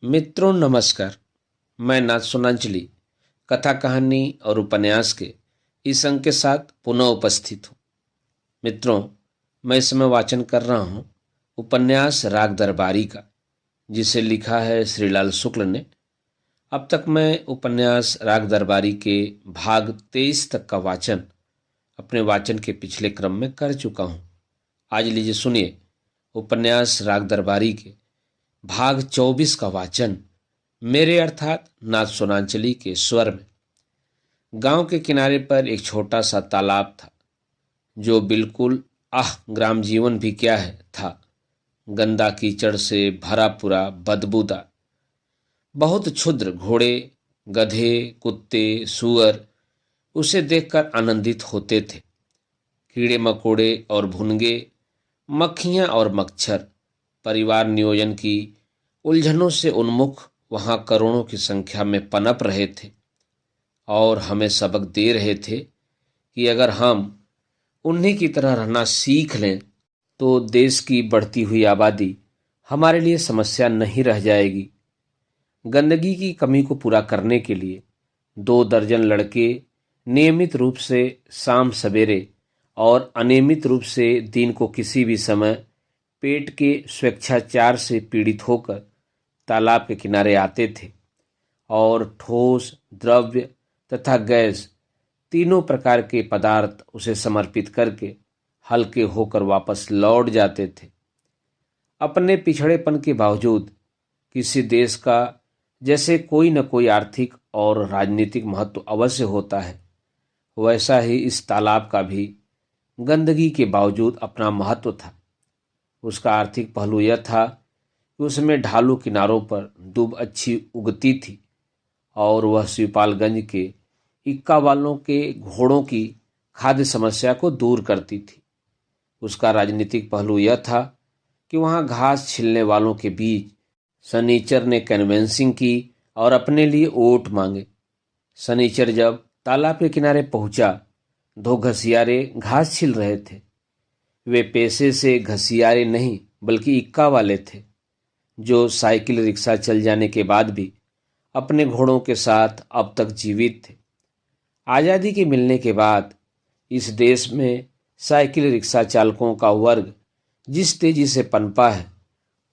मित्रों नमस्कार। मैं नाथ सुनांजलि कथा कहानी और उपन्यास के इस अंक के साथ पुनः उपस्थित हूँ। मित्रों, मैं इस समय वाचन कर रहा हूँ उपन्यास राग दरबारी का, जिसे लिखा है श्रीलाल शुक्ल ने। अब तक मैं उपन्यास राग दरबारी के भाग 23 तक का वाचन अपने वाचन के पिछले क्रम में कर चुका हूँ। आज लीजिए सुनिए उपन्यास राग दरबारी के भाग 24 का वाचन मेरे अर्थात नाथ सोनांचली के स्वर में। गांव के किनारे पर एक छोटा सा तालाब था, जो बिल्कुल ग्राम जीवन भी क्या है था, गंदा कीचड़ से भरा पूरा बदबूदार। बहुत क्षुद्र घोड़े, गधे, कुत्ते, सूअर उसे देखकर आनंदित होते थे। कीड़े मकोड़े और भुनगे, मक्खियां और मच्छर परिवार नियोजन की उलझनों से उन्मुख वहां करोड़ों की संख्या में पनप रहे थे और हमें सबक दे रहे थे कि अगर हम उन्हीं की तरह रहना सीख लें तो देश की बढ़ती हुई आबादी हमारे लिए समस्या नहीं रह जाएगी। गंदगी की कमी को पूरा करने के लिए 2 दर्जन लड़के नियमित रूप से शाम सवेरे और अनियमित रूप से दिन को किसी भी समय पेट के स्वेच्छाचार से पीड़ित होकर तालाब के किनारे आते थे और ठोस, द्रव्य तथा गैस तीनों प्रकार के पदार्थ उसे समर्पित करके हल्के होकर वापस लौट जाते थे। अपने पिछड़ेपन के बावजूद किसी देश का जैसे कोई न कोई आर्थिक और राजनीतिक महत्व अवश्य होता है, वैसा ही इस तालाब का भी गंदगी के बावजूद अपना महत्व था। उसका आर्थिक पहलू यह था कि उसमें ढालू किनारों पर दूब अच्छी उगती थी और वह शिवपालगंज के इक्का वालों के घोड़ों की खाद्य समस्या को दूर करती थी। उसका राजनीतिक पहलू यह था कि वहां घास छीलने वालों के बीच सनीचर ने कन्वेंसिंग की और अपने लिए वोट मांगे। सनीचर जब तालाब के किनारे पहुंचा, 2 घसियारे घास छील रहे थे। वे पेशे से घसियारे नहीं बल्कि इक्का वाले थे, जो साइकिल रिक्शा चल जाने के बाद भी अपने घोड़ों के साथ अब तक जीवित थे। आज़ादी के मिलने के बाद इस देश में साइकिल रिक्शा चालकों का वर्ग जिस तेजी से पनपा है,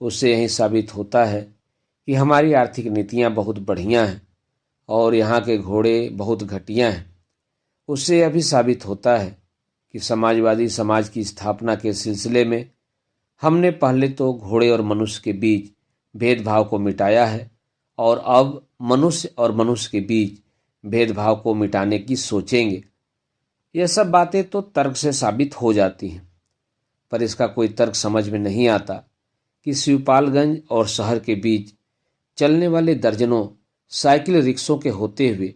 उससे यही साबित होता है कि हमारी आर्थिक नीतियां बहुत बढ़िया हैं और यहाँ के घोड़े बहुत घटिया हैं। उससे यह भी साबित होता है कि समाजवादी समाज की स्थापना के सिलसिले में हमने पहले तो घोड़े और मनुष्य के बीच भेदभाव को मिटाया है और अब मनुष्य और मनुष्य के बीच भेदभाव को मिटाने की सोचेंगे। यह सब बातें तो तर्क से साबित हो जाती हैं, पर इसका कोई तर्क समझ में नहीं आता कि शिवपालगंज और शहर के बीच चलने वाले दर्जनों साइकिल रिक्शों के होते हुए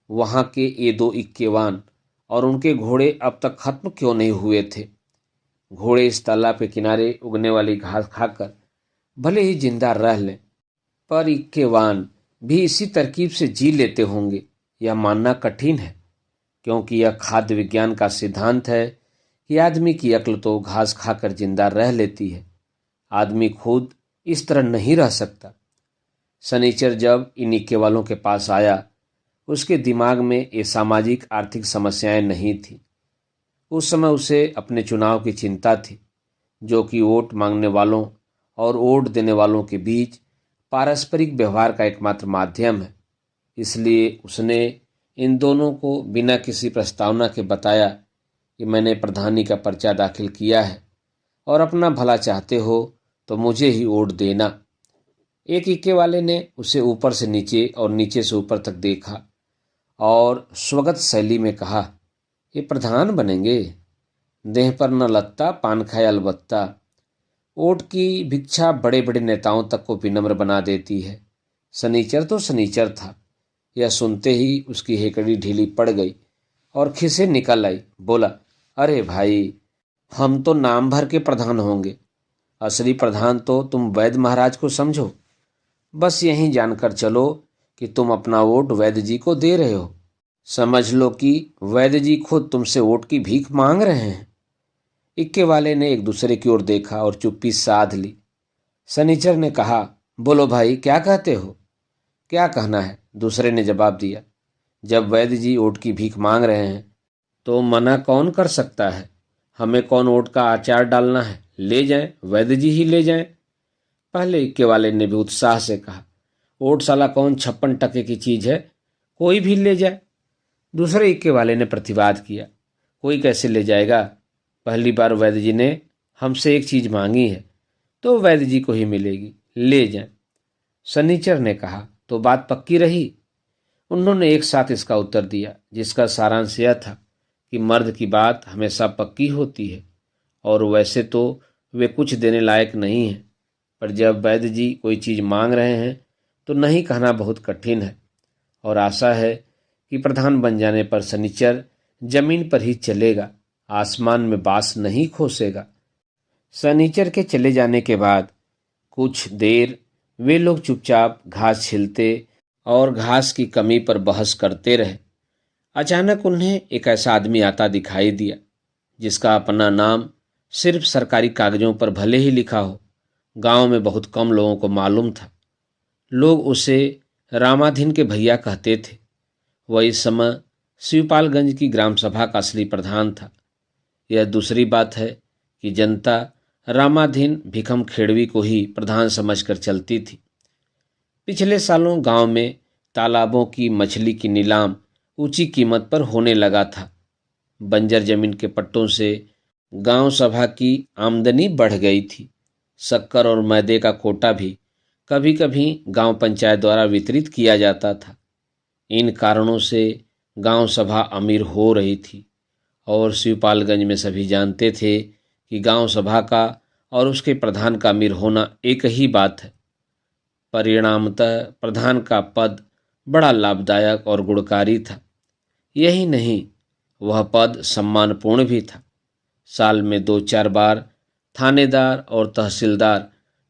वहां के ये 2 इक्केवान और उनके घोड़े अब तक खत्म क्यों नहीं हुए थे। घोड़े इस तालाब के किनारे उगने वाली घास खाकर भले ही जिंदा रह लें, पर इक्केवान भी इसी तरकीब से जी लेते होंगे। यह मानना कठिन है, क्योंकि यह खाद्य विज्ञान का सिद्धांत है कि आदमी की अक्ल तो घास खाकर जिंदा रह लेती है, आदमी खुद इस तरह नहीं रह सकता। सनीचर जब इन इक्के वालों के पास आया, उसके दिमाग में ये सामाजिक आर्थिक समस्याएं नहीं थी। उस समय उसे अपने चुनाव की चिंता थी, जो कि वोट मांगने वालों और वोट देने वालों के बीच पारस्परिक व्यवहार का एकमात्र माध्यम है। इसलिए उसने इन दोनों को बिना किसी प्रस्तावना के बताया कि मैंने प्रधानी का पर्चा दाखिल किया है और अपना भला चाहते हो तो मुझे ही वोट देना। एक इक्के वाले ने उसे ऊपर से नीचे और नीचे से ऊपर तक देखा और स्वगत शैली में कहा, ये प्रधान बनेंगे? देह पर न लत्ता, पान खाए अलबत्ता। वोट की भिक्षा बड़े बड़े नेताओं तक को विनम्र बना देती है। सनीचर तो सनीचर था। यह सुनते ही उसकी हेकड़ी ढीली पड़ गई और खिसे निकल आई। बोला, अरे भाई, हम तो नाम भर के प्रधान होंगे, असली प्रधान तो तुम वैद्य महाराज को समझो। बस यही जानकर चलो कि तुम अपना वोट वैद्य जी को दे रहे हो। समझ लो कि वैद्य जी खुद तुमसे वोट की भीख मांग रहे हैं। इक्के वाले ने एक दूसरे की ओर देखा और चुप्पी साध ली। सनीचर ने कहा, बोलो भाई, क्या कहते हो? क्या कहना है? दूसरे ने जवाब दिया। जब वैद्य जी ओट की भीख मांग रहे हैं तो मना कौन कर सकता है? हमें कौन ओट का अचार डालना है? ले जाएं, वैद्य जी ही ले जाएं। पहले इक्के वाले ने भी उत्साह से कहा। ओट साला कौन 56 टके की चीज है, कोई भी ले जाए। दूसरे इक्के वाले ने प्रतिवाद किया। कोई कैसे ले जाएगा? पहली बार वैद्य जी ने हमसे एक चीज मांगी है तो वैद्य जी को ही मिलेगी, ले जाएं। सनीचर ने कहा। तो बात पक्की रही? उन्होंने एक साथ इसका उत्तर दिया, जिसका सारांश यह था कि मर्द की बात हमेशा पक्की होती है। और वैसे तो वे कुछ देने लायक नहीं हैं, पर जब वैद्य जी कोई चीज मांग रहे हैं तो नहीं कहना बहुत कठिन है। और आशा है कि प्रधान बन जाने पर सनीचर जमीन पर ही चलेगा, आसमान में बास नहीं खोसेगा। सनीचर के चले जाने के बाद कुछ देर वे लोग चुपचाप घास छिलते और घास की कमी पर बहस करते रहे। अचानक उन्हें एक ऐसा आदमी आता दिखाई दिया जिसका अपना नाम सिर्फ सरकारी कागजों पर भले ही लिखा हो, गांव में बहुत कम लोगों को मालूम था। लोग उसे रामाधीन के भैया कहते थे। वह इस समय शिवपालगंज की ग्राम सभा का असली प्रधान था। यह दूसरी बात है कि जनता रामाधीन भिखम खेड़वी को ही प्रधान समझकर चलती थी। पिछले सालों गांव में तालाबों की मछली की नीलाम ऊंची कीमत पर होने लगा था। बंजर जमीन के पट्टों से गांव सभा की आमदनी बढ़ गई थी। शक्कर और मैदे का कोटा भी कभी कभी गांव पंचायत द्वारा वितरित किया जाता था। इन कारणों से गांव सभा अमीर हो रही थी और शिवपालगंज में सभी जानते थे कि गांव सभा का और उसके प्रधान का अमीर होना एक ही बात है। परिणामतः प्रधान का पद बड़ा लाभदायक और गुणकारी था। यही नहीं, वह पद सम्मानपूर्ण भी था। साल में 2-4 बार थानेदार और तहसीलदार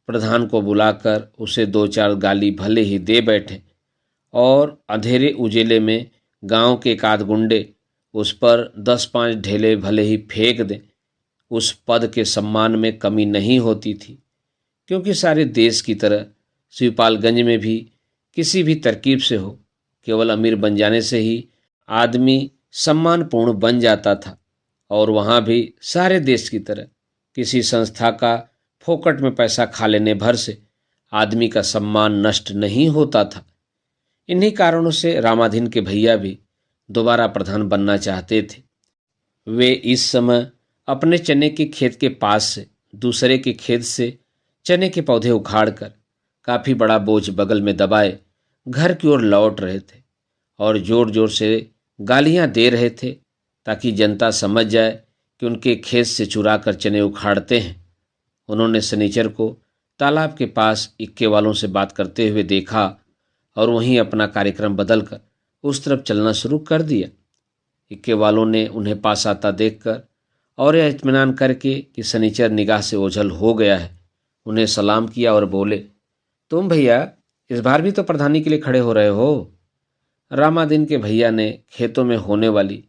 प्रधान को बुलाकर उसे 2-4 गाली भले ही दे बैठे और अंधेरे उजेले में गांव के एक आध गुंडे उस पर 10-5 ढेले भले ही फेंक दें, उस पद के सम्मान में कमी नहीं होती थी। क्योंकि सारे देश की तरह शिवपालगंज में भी किसी भी तरकीब से हो, केवल अमीर बन जाने से ही आदमी सम्मानपूर्ण बन जाता था। और वहाँ भी सारे देश की तरह किसी संस्था का फोकट में पैसा खा लेने भर से आदमी का सम्मान नष्ट नहीं होता था। इन्हीं कारणों से रामाधीन के भैया भी दोबारा प्रधान बनना चाहते थे। वे इस समय अपने चने के खेत के पास से दूसरे के खेत से चने के पौधे उखाड़कर काफी बड़ा बोझ बगल में दबाए घर की ओर लौट रहे थे और जोर जोर से गालियां दे रहे थे ताकि जनता समझ जाए कि उनके खेत से चुरा कर चने उखाड़ते हैं। उन्होंने सनीचर को तालाब के पास इक्के वालों से बात करते हुए देखा और वहीं अपना कार्यक्रम बदलकर उस तरफ चलना शुरू कर दिया। इक्के वालों ने उन्हें पास आता देखकर और यह इत्मीनान करके कि सनीचर निगाह से ओझल हो गया है, उन्हें सलाम किया और बोले, तुम भैया इस बार भी तो प्रधानी के लिए खड़े हो रहे हो? रामादीन के भैया ने खेतों में होने वाली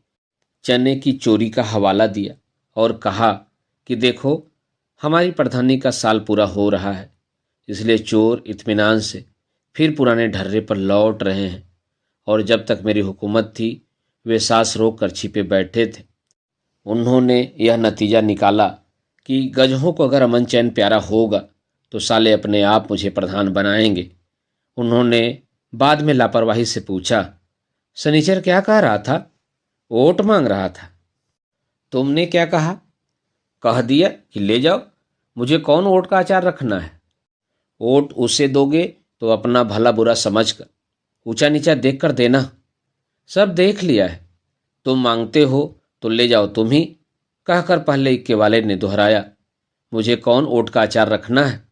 चने की चोरी का हवाला दिया और कहा कि देखो, हमारी प्रधानी का साल पूरा हो रहा है, इसलिए चोर इत्मीनान से फिर पुराने ढर्रे पर लौट रहे हैं। और जब तक मेरी हुकूमत थी वे सांस रोक कर छिपे बैठे थे। उन्होंने यह नतीजा निकाला कि गजहों को अगर अमन चैन प्यारा होगा तो साले अपने आप मुझे प्रधान बनाएंगे। उन्होंने बाद में लापरवाही से पूछा, सनीचर क्या कह रहा था? वोट मांग रहा था। तुमने क्या कहा? कह दिया कि ले जाओ, मुझे कौन वोट का अचार रखना है। वोट उसे दोगे तो अपना भला बुरा समझकर, ऊंचा नीचा देख कर देना। सब देख लिया है, तुम मांगते हो तो ले जाओ तुम ही, कहकर पहले इक्के वाले ने दोहराया, मुझे कौन वोट का अचार रखना है?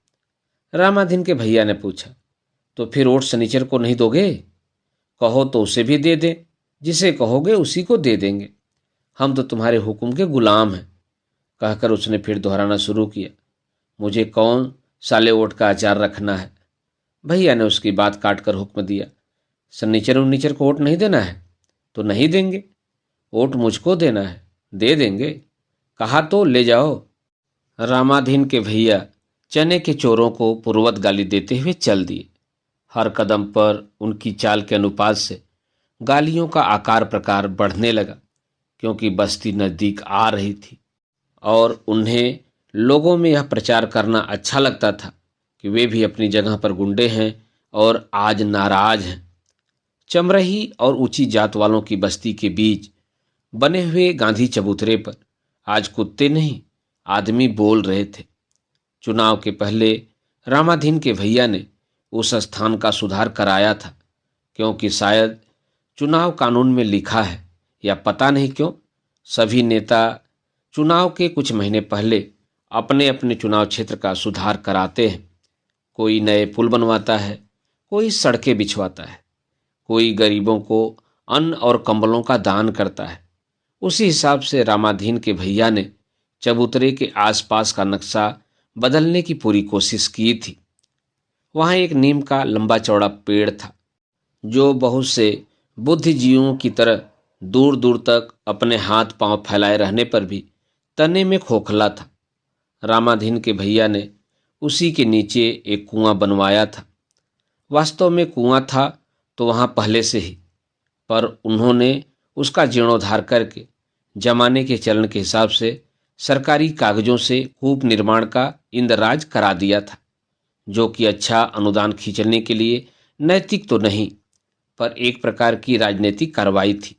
रामाधीन के भैया ने पूछा, तो फिर वोट सनीचर को नहीं दोगे? कहो तो उसे भी दे दें, जिसे कहोगे उसी को दे देंगे, हम तो तुम्हारे हुक्म के गुलाम हैं। कहकर उसने फिर दोहराना शुरू किया, मुझे कौन साले वोट का अचार रखना है। भैया ने उसकी बात काट कर हुक्म दिया, सनीचर उन्नीचर को वोट नहीं देना है तो नहीं देंगे, वोट मुझको देना है, दे देंगे। कहा तो ले जाओ। रामाधीन के भैया चने के चोरों को पूर्ववत गाली देते हुए चल दिए। हर कदम पर उनकी चाल के अनुपात से गालियों का आकार प्रकार बढ़ने लगा, क्योंकि बस्ती नजदीक आ रही थी और उन्हें लोगों में यह प्रचार करना अच्छा लगता था कि वे भी अपनी जगह पर गुंडे हैं और आज नाराज हैं। चमरही और ऊंची जात वालों की बस्ती के बीच बने हुए गांधी चबूतरे पर आज कुत्ते नहीं, आदमी बोल रहे थे। चुनाव के पहले रामाधीन के भैया ने उस स्थान का सुधार कराया था, क्योंकि शायद चुनाव कानून में लिखा है या पता नहीं क्यों सभी नेता चुनाव के कुछ महीने पहले अपने अपने चुनाव क्षेत्र का सुधार कराते हैं। कोई नए पुल बनवाता है, कोई सड़कें बिछवाता है, कोई गरीबों को अन्न और कंबलों का दान करता है। उसी हिसाब से रामाधीन के भैया ने चबूतरे के आसपास का नक्शा बदलने की पूरी कोशिश की थी। वहाँ एक नीम का लंबा चौड़ा पेड़ था, जो बहुत से बुद्धिजीवियों की तरह दूर दूर तक अपने हाथ पांव फैलाए रहने पर भी तने में खोखला था। रामाधीन के भैया ने उसी के नीचे एक कुआं बनवाया था। वास्तव में कुआं था तो वहाँ पहले से ही, पर उन्होंने उसका जीर्णोद्धार करके जमाने के चलन के हिसाब से सरकारी कागजों से कूप निर्माण का इंदराज करा दिया था, जो कि अच्छा अनुदान खींचने के लिए नैतिक तो नहीं, पर एक प्रकार की राजनीतिक कार्रवाई थी।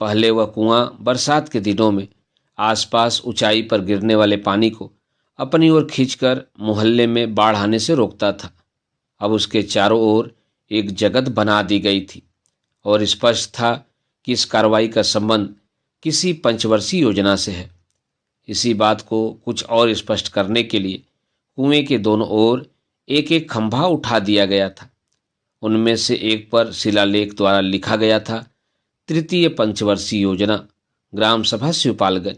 पहले वह कुआं बरसात के दिनों में आसपास ऊंचाई पर गिरने वाले पानी को अपनी ओर खींचकर मोहल्ले में बाढ़ आने से रोकता था। अब उसके चारों ओर एक जगत बना दी गई थी और स्पष्ट था कि इस कार्रवाई का संबंध किसी पंचवर्षीय योजना से है। इसी बात को कुछ और स्पष्ट करने के लिए कुएं के दोनों ओर एक एक खंभा उठा दिया गया था। उनमें से एक पर शिलालेख द्वारा लिखा गया था, तृतीय पंचवर्षीय योजना, ग्राम सभा शिवपालगंज।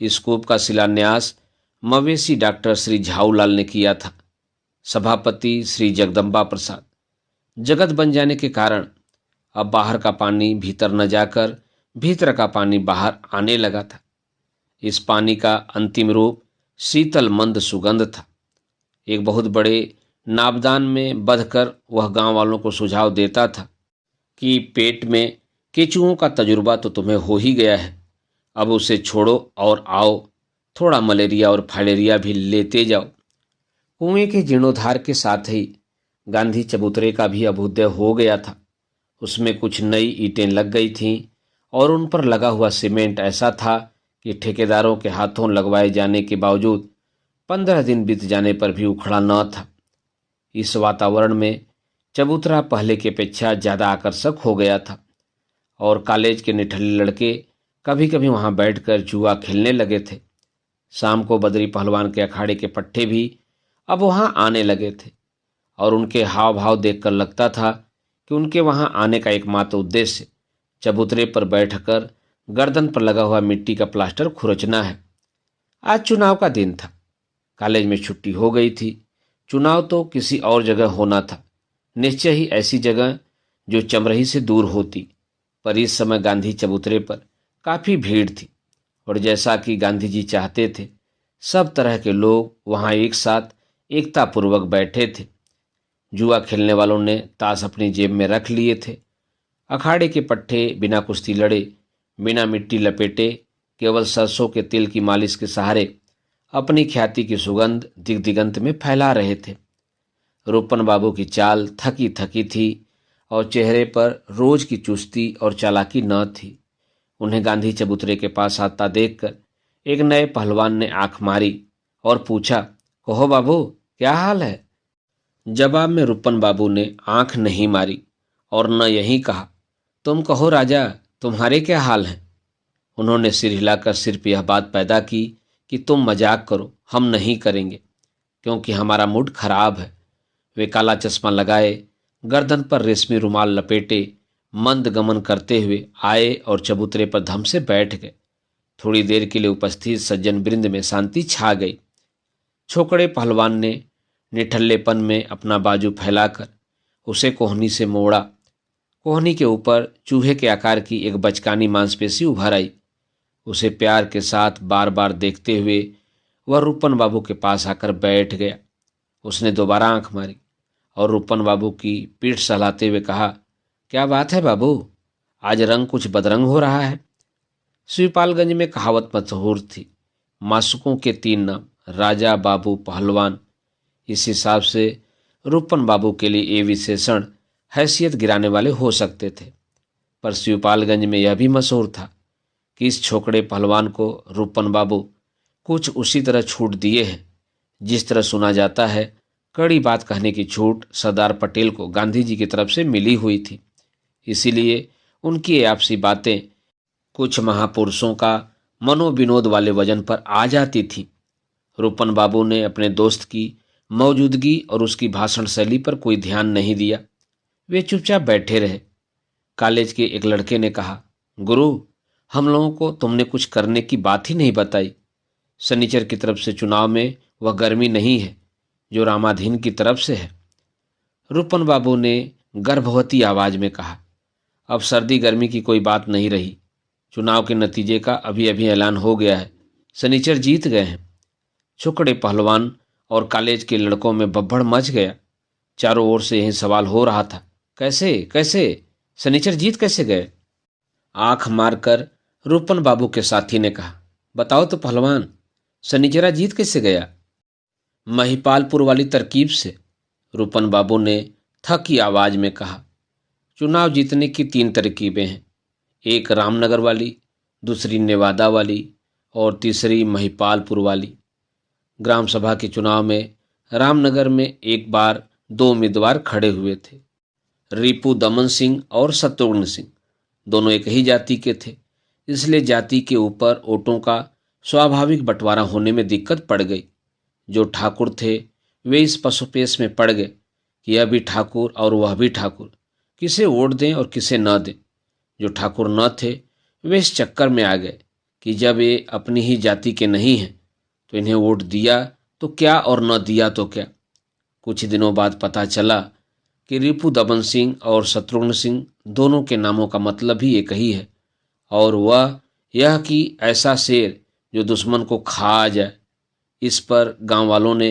इस कूप का शिलान्यास मवेशी डॉक्टर श्री झाऊलाल ने किया था। सभापति श्री जगदम्बा प्रसाद। जगत बन जाने के कारण अब बाहर का पानी भीतर न जाकर भीतर का पानी बाहर आने लगा था। इस पानी का अंतिम रूप शीतल मंद सुगंध था। एक बहुत बड़े नाबदान में बधकर वह गांव वालों को सुझाव देता था कि पेट में केचुओं का तजुर्बा तो तुम्हें हो ही गया है, अब उसे छोड़ो और आओ, थोड़ा मलेरिया और फाइलेरिया भी लेते जाओ। कुएं के जीर्णोद्धार के साथ ही गांधी चबूतरे का भी अभ्युदय हो गया था। उसमें कुछ नई ईंटें लग गई थीं और उन पर लगा हुआ सीमेंट ऐसा था कि ठेकेदारों के हाथों लगवाए जाने के बावजूद 15 दिन बीत जाने पर भी उखड़ा न था। इस वातावरण में चबूतरा पहले की अपेक्षा ज़्यादा आकर्षक हो गया था और कॉलेज के निठल्ले लड़के कभी कभी वहाँ बैठकर जुआ खेलने लगे थे। शाम को बद्री पहलवान के अखाड़े के पट्टे भी अब वहाँ आने लगे थे और उनके हाव भाव देखकर लगता था कि उनके वहाँ आने का एकमात्र उद्देश्य चबूतरे पर बैठकर गर्दन पर लगा हुआ मिट्टी का प्लास्टर खुरचना है। आज चुनाव का दिन था। कॉलेज में छुट्टी हो गई थी। चुनाव तो किसी और जगह होना था, निश्चय ही ऐसी जगह जो चमरही से दूर होती, पर इस समय गांधी चबूतरे पर काफ़ी भीड़ थी और जैसा कि गांधी जी चाहते थे सब तरह के लोग वहाँ एक साथ एकतापूर्वक बैठे थे। जुआ खेलने वालों ने ताश अपनी जेब में रख लिए थे। अखाड़े के पट्टे बिना कुश्ती लड़े, बिना मिट्टी लपेटे, केवल सरसों के तेल की मालिश के सहारे अपनी ख्याति की सुगंध दिग दिगंत में फैला रहे थे। रूपन बाबू की चाल थकी थकी थी और चेहरे पर रोज की चुस्ती और चालाकी न थी। उन्हें गांधी चबूतरे के पास आता देखकर एक नए पहलवान ने आंख मारी और पूछा, कहो बाबू, क्या हाल है? जवाब में रूपन बाबू ने आंख नहीं मारी और न यही कहा, तुम कहो राजा, तुम्हारे क्या हाल हैं? उन्होंने सिर हिलाकर सिर्फ यह बात पैदा की कि तुम मजाक करो, हम नहीं करेंगे, क्योंकि हमारा मूड खराब है। वे काला चश्मा लगाए, गर्दन पर रेशमी रुमाल लपेटे मंद गमन करते हुए आए और चबूतरे पर धम से बैठ गए। थोड़ी देर के लिए उपस्थित सज्जन वृंद में शांति छा गई। छोकड़े पहलवान ने निठल्लेपन में अपना बाजू फैलाकर उसे कोहनी से मोड़ा। कोहनी के ऊपर चूहे के आकार की एक बचकानी मांसपेशी उभर आई। उसे प्यार के साथ बार बार देखते हुए वह रूपन बाबू के पास आकर बैठ गया। उसने दोबारा आंख मारी और रूपन बाबू की पीठ सहलाते हुए कहा, क्या बात है बाबू, आज रंग कुछ बदरंग हो रहा है। शिवपालगंज में कहावत मशहूर थी, मासुकों के 3 नाम, राजा, बाबू, पहलवान। इस हिसाब से रूपन बाबू के लिए ये विशेषण हैसियत गिराने वाले हो सकते थे, पर शिवपालगंज में यह भी मशहूर था कि इस छोकरे पहलवान को रूपन बाबू कुछ उसी तरह छूट दिए हैं जिस तरह सुना जाता है कड़ी बात कहने की छूट सरदार पटेल को गांधी जी की तरफ से मिली हुई थी। इसीलिए उनकी ये आपसी बातें कुछ महापुरुषों का मनोविनोद वाले वजन पर आ जाती थी। रूपन बाबू ने अपने दोस्त की मौजूदगी और उसकी भाषण शैली पर कोई ध्यान नहीं दिया। वे चुपचाप बैठे रहे। कॉलेज के एक लड़के ने कहा, गुरु, हम लोगों को तुमने कुछ करने की बात ही नहीं बताई। सनीचर की तरफ से चुनाव में वह गर्मी नहीं है जो रामाधीन की तरफ से है। रूपन बाबू ने गर्भवती आवाज में कहा, अब सर्दी गर्मी की कोई बात नहीं रही। चुनाव के नतीजे का अभी अभी ऐलान हो गया है। सनीचर जीत गए हैं। छोकड़े पहलवान और कॉलेज के लड़कों में बब्बड़ मच गया। चारों ओर से यही सवाल हो रहा था, कैसे कैसे सनीचर जीत कैसे गए। आंख मारकर रूपन बाबू के साथी ने कहा, बताओ तो पहलवान, सनीचरा जीत कैसे गया। महिपालपुर वाली तरकीब से, रूपन बाबू ने थकी आवाज में कहा। चुनाव जीतने की 3 तरकीबें हैं, एक रामनगर वाली, दूसरी नेवादा वाली और तीसरी महिपालपुर वाली। ग्राम सभा के चुनाव में रामनगर में एक बार 2 उम्मीदवार खड़े हुए थे, रिपू दमन सिंह और शत्रुघ्न सिंह। दोनों एक ही जाति के थे, इसलिए जाति के ऊपर वोटों का स्वाभाविक बंटवारा होने में दिक्कत पड़ गई। जो ठाकुर थे वे इस पशुपेश में पड़ गए कि यह भी ठाकुर और वह भी ठाकुर, किसे वोट दें और किसे न दें। जो ठाकुर न थे वे इस चक्कर में आ गए कि जब ये अपनी ही जाति के नहीं हैं तो इन्हें वोट दिया तो क्या और न दिया तो क्या। कुछ दिनों बाद पता चला कि रिपू दमन सिंह और शत्रुघ्न सिंह दोनों के नामों का मतलब ही एक ही है, और वह यह कि ऐसा शेर जो दुश्मन को खा जाए। इस पर गांव वालों ने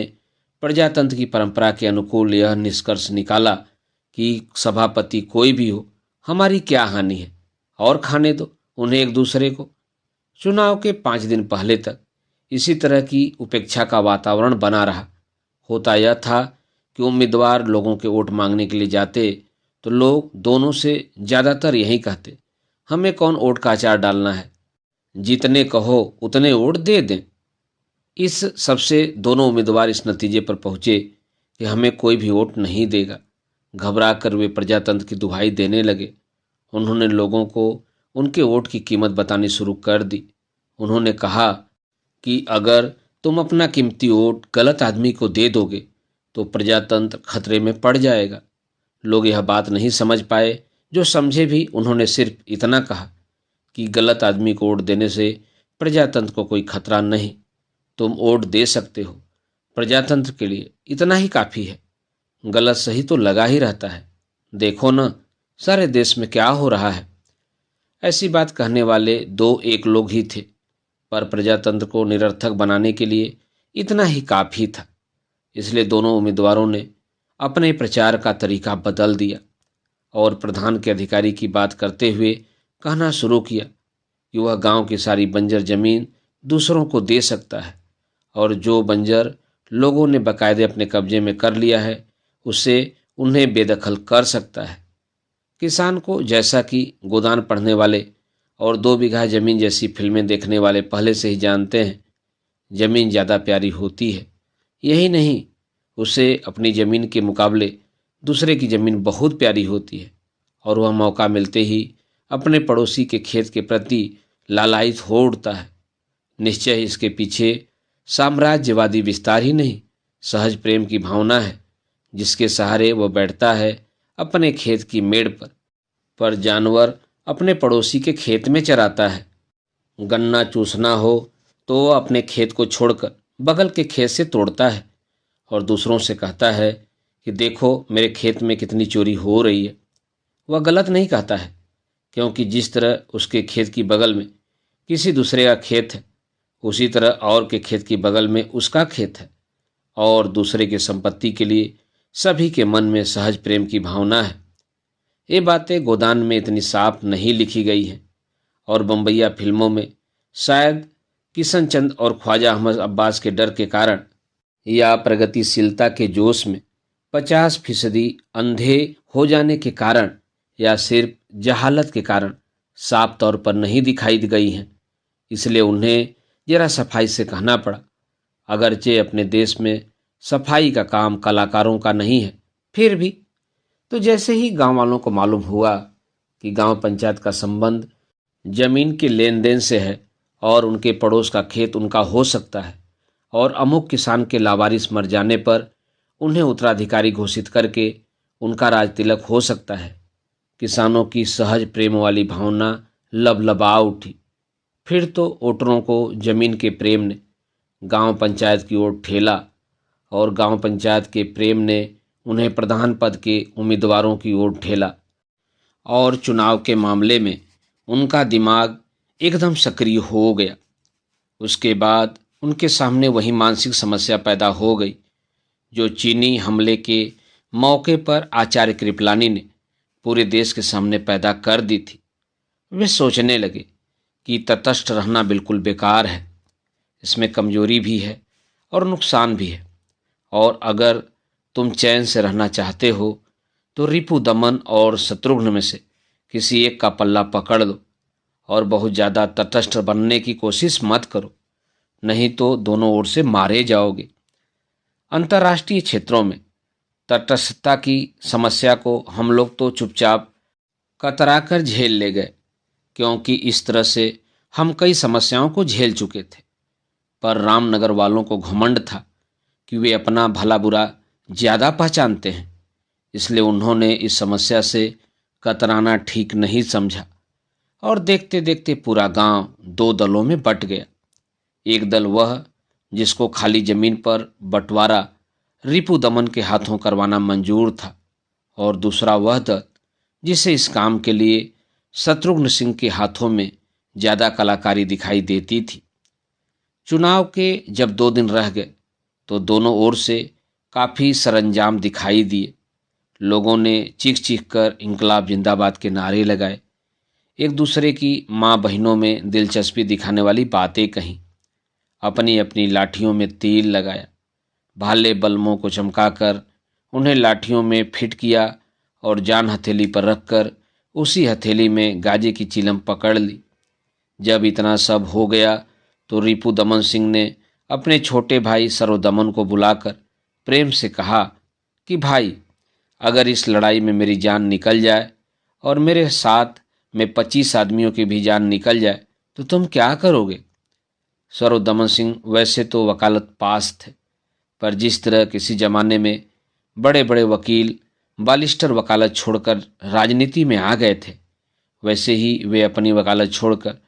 प्रजातंत्र की परंपरा के अनुकूल यह निष्कर्ष निकाला कि सभापति कोई भी हो, हमारी क्या हानि है, और खाने दो उन्हें एक दूसरे को। चुनाव के 5 दिन पहले तक इसी तरह की उपेक्षा का वातावरण बना रहा। होता यह था कि उम्मीदवार लोगों के वोट मांगने के लिए जाते तो लोग दोनों से ज़्यादातर यही कहते, हमें कौन वोट का अचार डालना है, जितने कहो उतने वोट दे दें। इस सबसे दोनों उम्मीदवार इस नतीजे पर पहुंचे कि हमें कोई भी वोट नहीं देगा। घबरा कर वे प्रजातंत्र की दुहाई देने लगे। उन्होंने लोगों को उनके वोट की कीमत बतानी शुरू कर दी। उन्होंने कहा कि अगर तुम अपना कीमती वोट गलत आदमी को दे दोगे तो प्रजातंत्र खतरे में पड़ जाएगा। लोग यह बात नहीं समझ पाए। जो समझे भी उन्होंने सिर्फ इतना कहा कि गलत आदमी को वोट देने से प्रजातंत्र को कोई खतरा नहीं, तुम वोट दे सकते हो, प्रजातंत्र के लिए इतना ही काफ़ी है। गलत सही तो लगा ही रहता है, देखो ना सारे देश में क्या हो रहा है। ऐसी बात कहने वाले 2-1 लोग ही थे, पर प्रजातंत्र को निरर्थक बनाने के लिए इतना ही काफ़ी था। इसलिए दोनों उम्मीदवारों ने अपने प्रचार का तरीका बदल दिया और प्रधान के अधिकारी की बात करते हुए कहना शुरू किया कि वह गांव की सारी बंजर जमीन दूसरों को दे सकता है, और जो बंजर लोगों ने बाकायदे अपने कब्जे में कर लिया है उसे उन्हें बेदखल कर सकता है। किसान को, जैसा कि गोदान पढ़ने वाले और 2 बीघा जमीन जैसी फिल्में देखने वाले पहले से ही जानते हैं, जमीन ज़्यादा प्यारी होती है। यही नहीं, उसे अपनी ज़मीन के मुकाबले दूसरे की ज़मीन बहुत प्यारी होती है, और वह मौका मिलते ही अपने पड़ोसी के खेत के प्रति लालायित हो उठता है। निश्चय इसके पीछे साम्राज्यवादी विस्तार ही नहीं, सहज प्रेम की भावना है, जिसके सहारे वह बैठता है अपने खेत की मेड़ पर जानवर अपने पड़ोसी के खेत में चराता है। गन्ना चूसना हो तो वह अपने खेत को छोड़कर बगल के खेत से तोड़ता है और दूसरों से कहता है कि देखो मेरे खेत में कितनी चोरी हो रही है। वह गलत नहीं कहता है, क्योंकि जिस तरह उसके खेत की बगल में किसी दूसरे का खेत है, उसी तरह और के खेत की बगल में उसका खेत है, और दूसरे की संपत्ति के लिए सभी के मन में सहज प्रेम की भावना है। ये बातें गोदान में इतनी साफ नहीं लिखी गई हैं और बम्बैया फिल्मों में शायद किशन चंद और ख्वाजा अहमद अब्बास के डर के कारण या प्रगतिशीलता के जोश में 50% अंधे हो जाने के कारण या सिर्फ जहालत के कारण साफ तौर पर नहीं दिखाई गई हैं। इसलिए उन्हें जरा सफाई से कहना पड़ा। अगरचे अपने देश में सफाई का काम कलाकारों का नहीं है, फिर भी तो जैसे ही गांव वालों को मालूम हुआ कि गांव पंचायत का संबंध जमीन के लेन देन से है और उनके पड़ोस का खेत उनका हो सकता है और अमुक किसान के लावारिस मर जाने पर उन्हें उत्तराधिकारी घोषित करके उनका राज तिलक हो सकता है, किसानों की सहज प्रेम वाली भावना लबलबा उठी। फिर तो वोटरों को जमीन के प्रेम ने गांव पंचायत की ओर ठेला और गांव पंचायत के प्रेम ने उन्हें प्रधान पद के उम्मीदवारों की ओर ठेला और चुनाव के मामले में उनका दिमाग एकदम सक्रिय हो गया। उसके बाद उनके सामने वही मानसिक समस्या पैदा हो गई जो चीनी हमले के मौके पर आचार्य कृपलानी ने पूरे देश के सामने पैदा कर दी थी। वे सोचने लगे कि तटस्थ रहना बिल्कुल बेकार है, इसमें कमजोरी भी है और नुकसान भी है, और अगर तुम चैन से रहना चाहते हो तो रिपु दमन और शत्रुघ्न में से किसी एक का पल्ला पकड़ लो और बहुत ज़्यादा तटस्थ बनने की कोशिश मत करो, नहीं तो दोनों ओर से मारे जाओगे। अंतर्राष्ट्रीय क्षेत्रों में तटस्थता की समस्या को हम लोग तो चुपचाप कतरा कर झेल ले गए, क्योंकि इस तरह से हम कई समस्याओं को झेल चुके थे। पर रामनगर वालों को घमंड था कि वे अपना भला बुरा ज़्यादा पहचानते हैं, इसलिए उन्होंने इस समस्या से कतराना ठीक नहीं समझा और देखते देखते पूरा गांव दो दलों में बंट गया। एक दल वह जिसको खाली जमीन पर बंटवारा रिपु दमन के हाथों करवाना मंजूर था, और दूसरा वह दल जिसे इस काम के लिए शत्रुघ्न सिंह के हाथों में ज़्यादा कलाकारी दिखाई देती थी। चुनाव के जब 2 दिन रह गए तो दोनों ओर से काफ़ी सरंजाम दिखाई दिए। लोगों ने चीख चीख कर इंकलाब जिंदाबाद के नारे लगाए, एक दूसरे की माँ बहनों में दिलचस्पी दिखाने वाली बातें कहीं, अपनी अपनी लाठियों में तेल लगाया, भाले बल्मों को चमकाकर उन्हें लाठियों में फिट किया और जान हथेली पर रखकर उसी हथेली में गाजे की चिलम पकड़ ली। जब इतना सब हो गया तो रिपु दमन सिंह ने अपने छोटे भाई सर्वदमन को बुलाकर प्रेम से कहा कि भाई, अगर इस लड़ाई में मेरी जान निकल जाए और मेरे साथ में 25 आदमियों की भी जान निकल जाए तो तुम क्या करोगे? सर्वदमन सिंह वैसे तो वकालत पास थे, पर जिस तरह किसी जमाने में बड़े बड़े वकील बालिस्टर वकालत छोड़कर राजनीति में आ गए थे, वैसे ही वे अपनी वकालत छोड़कर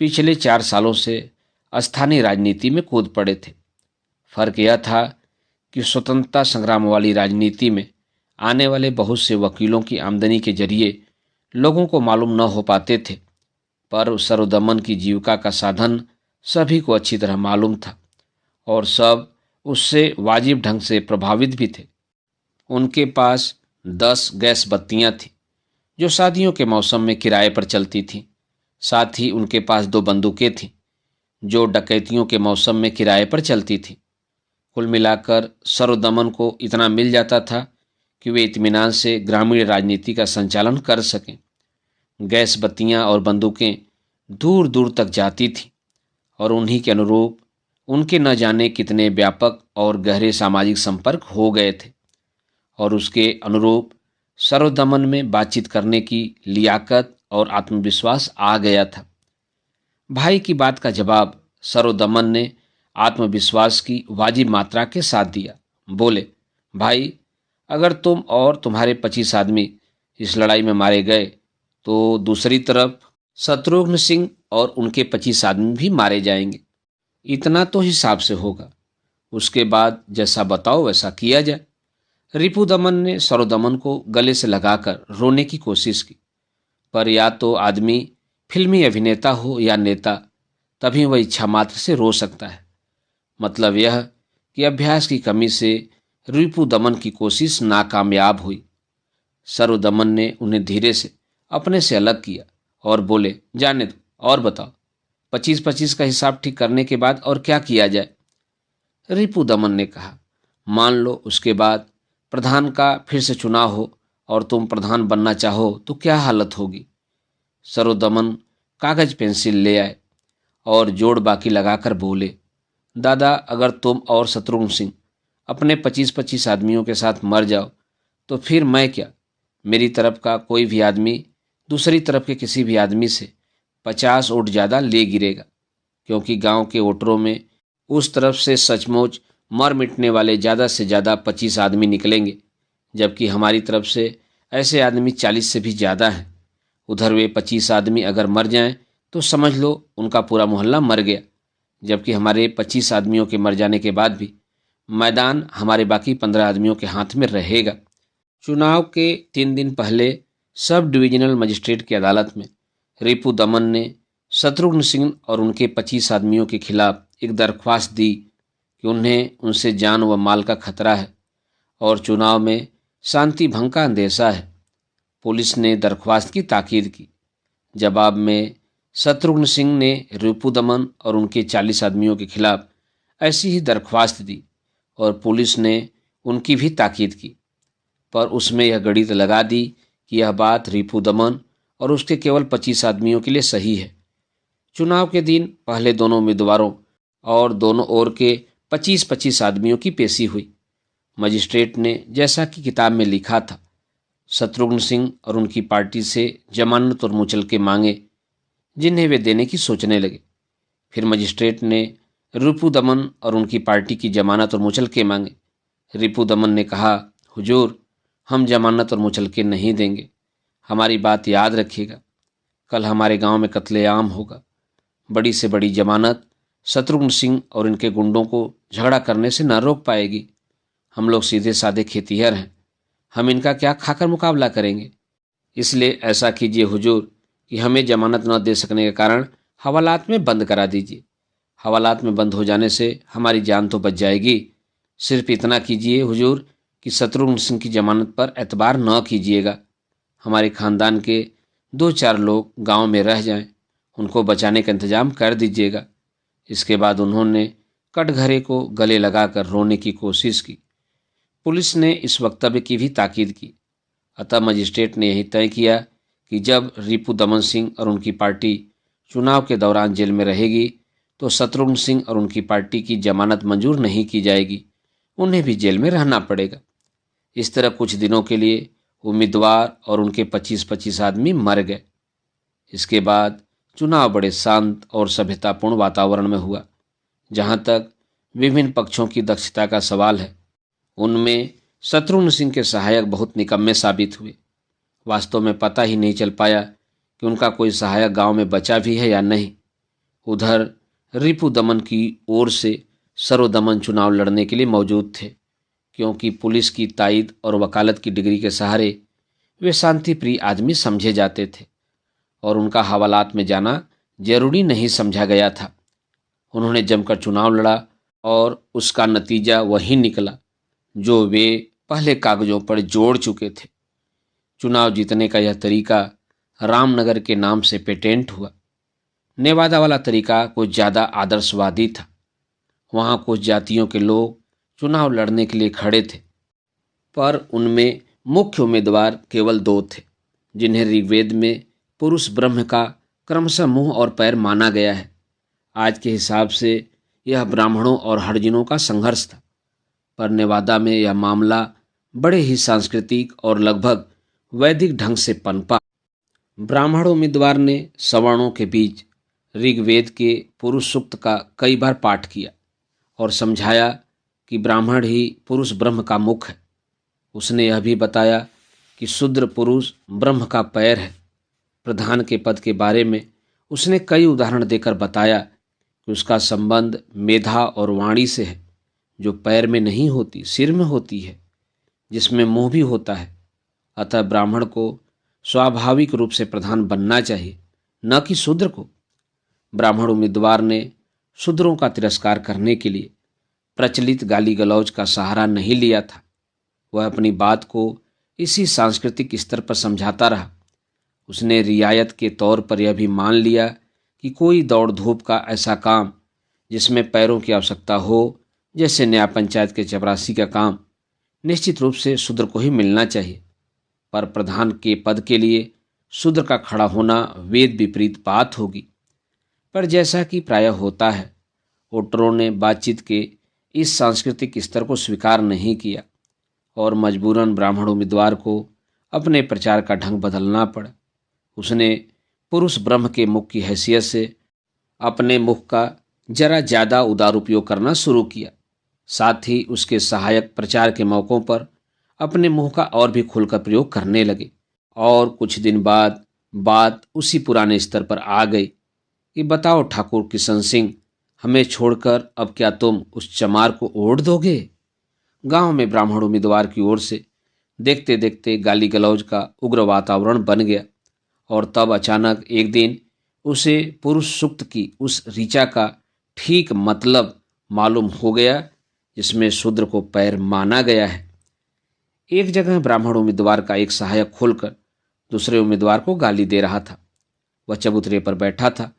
पिछले 4 सालों से स्थानीय राजनीति में कूद पड़े थे। फर्क यह था कि स्वतंत्रता संग्राम वाली राजनीति में आने वाले बहुत से वकीलों की आमदनी के जरिए लोगों को मालूम न हो पाते थे, पर सर्वदमन की जीविका का साधन सभी को अच्छी तरह मालूम था और सब उससे वाजिब ढंग से प्रभावित भी थे। उनके पास 10 गैस बत्तियां थीं जो शादियों के मौसम में किराए पर चलती थीं। साथ ही उनके पास 2 बंदूकें थीं जो डकैतियों के मौसम में किराए पर चलती थीं। कुल मिलाकर सर्वदमन को इतना मिल जाता था कि वे इत्मीनान से ग्रामीण राजनीति का संचालन कर सकें। गैस बत्तियां और बंदूकें दूर दूर तक जाती थीं और उन्हीं के अनुरूप उनके न जाने कितने व्यापक और गहरे सामाजिक संपर्क हो गए थे, और उसके अनुरूप सर्वदमन में बातचीत करने की लियाकत और आत्मविश्वास आ गया था। भाई की बात का जवाब सर्वदमन ने आत्मविश्वास की वाजिब मात्रा के साथ दिया। बोले, भाई, अगर तुम और तुम्हारे 25 आदमी इस लड़ाई में मारे गए तो दूसरी तरफ शत्रुघ्न सिंह और उनके 25 आदमी भी मारे जाएंगे। इतना तो हिसाब से होगा, उसके बाद जैसा बताओ वैसा किया जाए। रिपु दमन ने सर्वदमन को गले से लगाकर रोने की कोशिश की, पर या तो आदमी फिल्मी अभिनेता हो या नेता, तभी वह इच्छा मात्र से रो सकता है। मतलब यह कि अभ्यास की कमी से रिपु दमन की कोशिश नाकामयाब हुई। सर्वदमन ने उन्हें धीरे से अपने से अलग किया और बोले, जाने दो, और बताओ, 25-25 का हिसाब ठीक करने के बाद और क्या किया जाए? रिपु दमन ने कहा, मान लो उसके बाद प्रधान का फिर से चुनाव हो और तुम प्रधान बनना चाहो तो क्या हालत होगी? सर्वदमन कागज पेंसिल ले आए और जोड़ बाकी लगाकर बोले, दादा, अगर तुम और शत्रुघ्न सिंह अपने 25-25 आदमियों के साथ मर जाओ तो फिर मैं क्या, मेरी तरफ का कोई भी आदमी दूसरी तरफ के किसी भी आदमी से 50 वोट ज़्यादा ले गिरेगा, क्योंकि गांव के वोटरों में उस तरफ से सचमुच मर मिटने वाले ज़्यादा से ज़्यादा 25 आदमी निकलेंगे, जबकि हमारी तरफ से ऐसे आदमी 40 से भी ज़्यादा हैं। उधर वे 25 आदमी अगर मर जाएं तो समझ लो उनका पूरा मोहल्ला मर गया, जबकि हमारे 25 आदमियों के मर जाने के बाद भी मैदान हमारे बाकी 15 आदमियों के हाथ में रहेगा। चुनाव के 3 दिन पहले सब डिविजनल मजिस्ट्रेट की अदालत में रिपु दमन ने शत्रुघ्न सिंह और उनके 25 आदमियों के खिलाफ एक दरख्वास्त दी कि उन्हें उनसे जान व माल का खतरा है और चुनाव में शांति भंग का अंदेशा है। पुलिस ने दरख्वास्त की ताकीद की। जवाब में शत्रुघ्न सिंह ने रिपु दमन और उनके 40 आदमियों के खिलाफ ऐसी ही दरख्वास्त दी और पुलिस ने उनकी भी ताकीद की, पर उसमें यह गणित लगा दी कि यह बात रिपु दमन और उसके केवल 25 आदमियों के लिए सही है। चुनाव के दिन पहले दोनों उम्मीदवारों और दोनों ओर के 25-25 आदमियों की पेशी हुई। मजिस्ट्रेट ने जैसा कि किताब में लिखा था, शत्रुघ्न सिंह और उनकी पार्टी से जमानत और मुचलके मांगे, जिन्हें वे देने की सोचने लगे। फिर मजिस्ट्रेट ने रिपु दमन और उनकी पार्टी की जमानत और मुचलके मांगे। रिपु दमन ने कहा, हुजूर, हम जमानत और मुचलके नहीं देंगे। हमारी बात याद रखिएगा, कल हमारे गांव में कत्लेआम होगा। बड़ी से बड़ी जमानत शत्रुघ्न सिंह और इनके गुंडों को झगड़ा करने से न रोक पाएगी। हम लोग सीधे साधे खेतीहर हैं, हम इनका क्या खाकर मुकाबला करेंगे? इसलिए ऐसा कीजिए हुजूर कि हमें जमानत न दे सकने के कारण हवालात में बंद करा दीजिए। हवालात में बंद हो जाने से हमारी जान तो बच जाएगी। सिर्फ इतना कीजिए हुजूर कि शत्रुघ्न सिंह की जमानत पर एतबार न कीजिएगा। हमारे खानदान के 2-4 लोग गांव में रह जाएं, उनको बचाने का इंतजाम कर दीजिएगा। इसके बाद उन्होंने कटघरे को गले लगाकर रोने की कोशिश की। पुलिस ने इस वक्तव्य की भी ताकीद की। अतः मजिस्ट्रेट ने यही तय किया कि जब रिपु दमन सिंह और उनकी पार्टी चुनाव के दौरान जेल में रहेगी तो शत्रुघ्न सिंह और उनकी पार्टी की जमानत मंजूर नहीं की जाएगी, उन्हें भी जेल में रहना पड़ेगा। इस तरह कुछ दिनों के लिए उम्मीदवार और उनके 25-25 आदमी मर गए। इसके बाद चुनाव बड़े शांत और सभ्यतापूर्ण वातावरण में हुआ। जहां तक विभिन्न पक्षों की दक्षता का सवाल है, उनमें शत्रुघ्न सिंह के सहायक बहुत निकम्मे साबित हुए। वास्तव में पता ही नहीं चल पाया कि उनका कोई सहायक गांव में बचा भी है या नहीं। उधर रिपु दमन की ओर से सर्वदमन चुनाव लड़ने के लिए मौजूद थे, क्योंकि पुलिस की ताईद और वकालत की डिग्री के सहारे वे शांति प्रिय आदमी समझे जाते थे और उनका हवालात में जाना जरूरी नहीं समझा गया था। उन्होंने जमकर चुनाव लड़ा और उसका नतीजा वही निकला जो वे पहले कागजों पर जोड़ चुके थे। चुनाव जीतने का यह तरीका रामनगर के नाम से पेटेंट हुआ। नेवादा वाला तरीका कुछ ज़्यादा आदर्शवादी था। वहाँ कुछ जातियों के लोग चुनाव लड़ने के लिए खड़े थे, पर उनमें मुख्य उम्मीदवार केवल 2 थे, जिन्हें ऋग्वेद में पुरुष ब्रह्म का क्रमशः मुंह और पैर माना गया है। आज के हिसाब से यह ब्राह्मणों और हरिजनों का संघर्ष था, पर नेवादा में यह मामला बड़े ही सांस्कृतिक और लगभग वैदिक ढंग से पनपा। ब्राह्मण उम्मीदवार ने सवर्णों के बीच ऋग्वेद के पुरुष सूक्त का कई बार पाठ किया और समझाया कि ब्राह्मण ही पुरुष ब्रह्म का मुख है। उसने यह भी बताया कि शूद्र पुरुष ब्रह्म का पैर है। प्रधान के पद के बारे में उसने कई उदाहरण देकर बताया कि उसका संबंध मेधा और वाणी से है, जो पैर में नहीं होती, सिर में होती है, जिसमें मुंह भी होता है। अतः ब्राह्मण को स्वाभाविक रूप से प्रधान बनना चाहिए, न कि शूद्र को। ब्राह्मण उम्मीदवार ने शूद्रों का तिरस्कार करने के लिए प्रचलित गाली गलौज का सहारा नहीं लिया था। वह अपनी बात को इसी सांस्कृतिक स्तर पर समझाता रहा। उसने रियायत के तौर पर यह भी मान लिया कि कोई दौड़ धूप का ऐसा काम जिसमें पैरों की आवश्यकता हो, जैसे न्याय पंचायत के चपरासी का काम, निश्चित रूप से शूद्र को ही मिलना चाहिए। पर प्रधान के पद के लिए शूद्र का खड़ा होना वेद विपरीत बात होगी। पर जैसा कि प्रायः होता है, वोटरों ने बातचीत के इस सांस्कृतिक स्तर को स्वीकार नहीं किया और मजबूरन ब्राह्मण उम्मीदवार को अपने प्रचार का ढंग बदलना पड़ा। उसने पुरुष ब्रह्म के मुख की हैसियत से अपने मुख का जरा ज़्यादा उदार उपयोग करना शुरू किया। साथ ही उसके सहायक प्रचार के मौक़ों पर अपने मुंह का और भी खुलकर प्रयोग करने लगे। और कुछ दिन बाद बात उसी पुराने स्तर पर आ गई कि बताओ ठाकुर किशन सिंह, हमें छोड़कर अब क्या तुम उस चमार को ओढ़ दोगे? गांव में ब्राह्मण उम्मीदवार की ओर से देखते देखते गाली गलौज का उग्र वातावरण बन गया। और तब अचानक एक दिन उसे पुरुष सूक्त की उस ऋचा का ठीक मतलब मालूम हो गया जिसमें शूद्र को पैर माना गया है। एक जगह ब्राह्मण उम्मीदवार का एक सहायक खुलकर दूसरे उम्मीदवार को गाली दे रहा था। वह चबूतरे पर बैठा था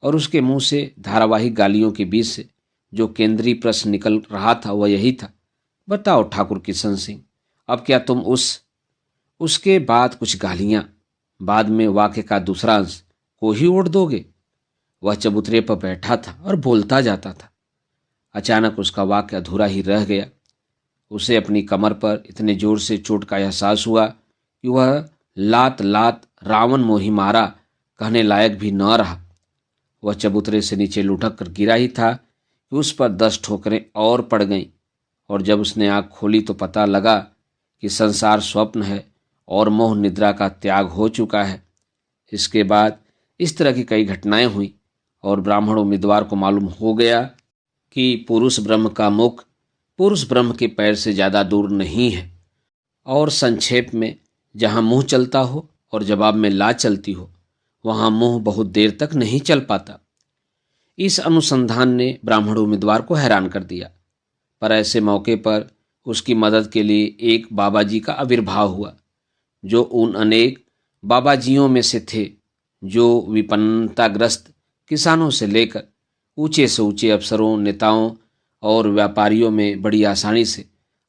और उसके मुंह से धारावाहिक गालियों के बीच से जो केंद्रीय प्रश्न निकल रहा था वह यही था, बताओ ठाकुर किशन सिंह, अब क्या तुम उसके बाद कुछ गालियां, बाद में वाक्य का दूसरा अंश को ही ओढ़ दोगे? वह चबूतरे पर बैठा था और बोलता जाता था। अचानक उसका वाक्य अधूरा ही रह गया। उसे अपनी कमर पर इतने जोर से चोट का एहसास हुआ कि वह लात लात रावण मोही मारा कहने लायक भी न रहा। वह चबूतरे से नीचे लुढ़क कर गिरा ही था कि उस पर 10 ठोकरें और पड़ गईं। और जब उसने आँख खोली तो पता लगा कि संसार स्वप्न है और मोह निद्रा का त्याग हो चुका है। इसके बाद इस तरह की कई घटनाएं हुई और ब्राह्मण उम्मीदवार को मालूम हो गया कि पुरुष ब्रह्म का मुख पुरुष ब्रह्म के पैर से ज़्यादा दूर नहीं है। और संक्षेप में, जहाँ मुंह चलता हो और जवाब में ला चलती हो, वहाँ मुंह बहुत देर तक नहीं चल पाता। इस अनुसंधान ने ब्राह्मण उम्मीदवार को हैरान कर दिया। पर ऐसे मौके पर उसकी मदद के लिए एक बाबाजी का आविर्भाव हुआ, जो उन अनेक बाबाजियों में से थे जो विपन्नताग्रस्त किसानों से लेकर ऊंचे से ऊंचे अफसरों, नेताओं और व्यापारियों में बड़ी आसानी से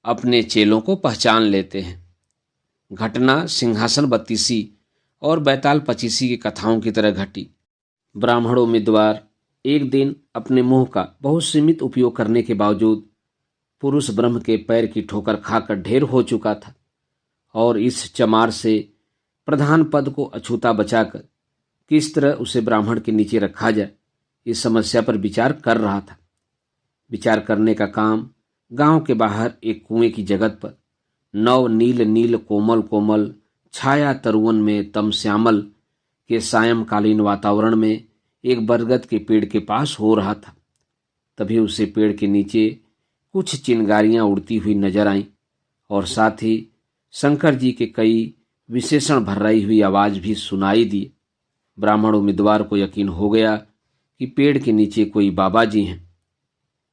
अपने चेलों को पहचान लेते हैं। घटना सिंहासन बत्तीसी और बैताल पचीसी की कथाओं की तरह घटी। ब्राह्मण उम्मीदवार एक दिन अपने मुंह का बहुत सीमित उपयोग करने के बावजूद पुरुष ब्रह्म के पैर की ठोकर खाकर ढेर हो चुका था और इस चमार से प्रधान पद को अछूता बचाकर किस तरह उसे ब्राह्मण के नीचे रखा जाए, इस समस्या पर विचार कर रहा था। विचार करने का काम गांव के बाहर एक कुएं की जगत पर नव नील नील कोमल कोमल छाया तरुवन में तम श्यामल के सायंकालीन वातावरण में एक बरगद के पेड़ के पास हो रहा था। तभी उसे पेड़ के नीचे कुछ चिंगारियां उड़ती हुई नजर आईं और साथ ही शंकर जी के कई विशेषण भर्राई हुई आवाज भी सुनाई दी। ब्राह्मण उम्मीदवार को यकीन हो गया कि पेड़ के नीचे कोई बाबा जी हैं।